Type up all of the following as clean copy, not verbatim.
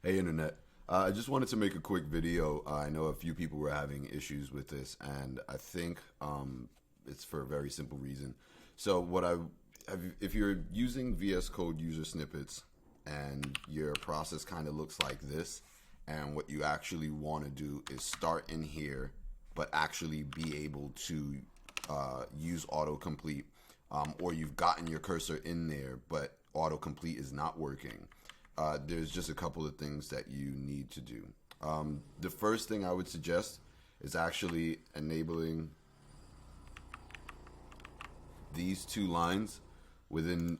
Hey Internet. I just wanted to make a quick video. I know a few people were having issues with this, and I think it's for a very simple reason. So if you're using VS Code user snippets and your process kind of looks like this, and what you actually want to do is start in here, but actually be able to use autocomplete, or you've gotten your cursor in there, but autocomplete is not working. There's just a couple of things that you need to do. The first thing I would suggest is actually enabling these two lines within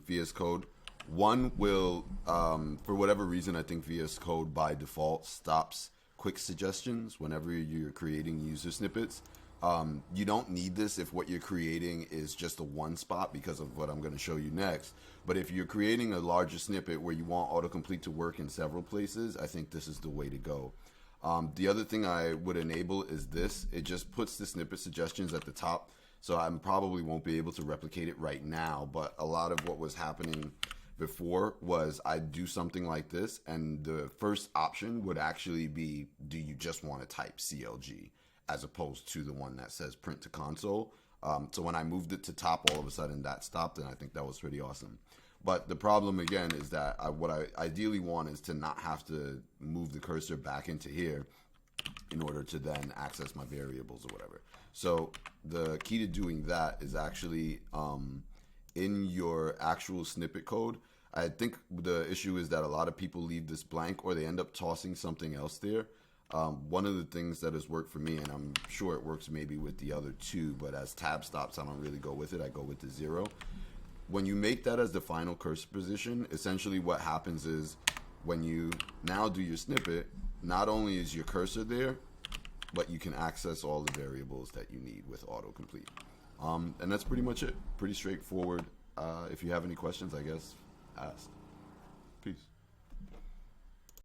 VS Code. One will, for whatever reason, I think VS Code by default stops quick suggestions whenever you're creating user snippets. You don't need this if what you're creating is just a one spot because of what I'm going to show you next. But if you're creating a larger snippet where you want autocomplete to work in several places, I think this is the way to go. The other thing I would enable is this. It just puts the snippet suggestions at the top. So I probably won't be able to replicate it right now, but a lot of what was happening before was I'd do something like this, and the first option would actually be, do you just want to type CLG, as opposed to the one that says print to console. So when I moved it to top, all of a sudden that stopped, and I think that was pretty awesome. But the problem again is that what I ideally want is to not have to move the cursor back into here in order to then access my variables or whatever. So the key to doing that is actually in your actual snippet code. I think the issue is that a lot of people leave this blank, or they end up tossing something else there. One of the things that has worked for me, and I'm sure it works maybe with the other two, but as tab stops, I don't really go with it. I go with the 0. When you make that as the final cursor position, essentially what happens is when you now do your snippet, not only is your cursor there, but you can access all the variables that you need with autocomplete. And that's pretty much it. Pretty straightforward. If you have any questions, I guess, ask.